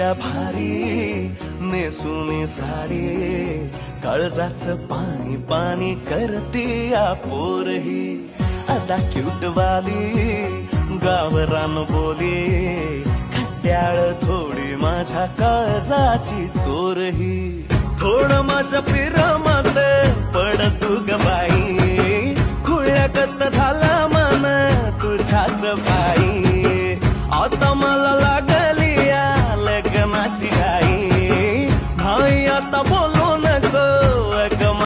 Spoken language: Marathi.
या भारी नेसुनी साडी काळजाच पाणी पाणी करते या पोरही आता क्यूट वाली गावरान बोली खट्याळ थोडी माझ्या काळजाची चोरही थोडं माझ्या पिरामध्ये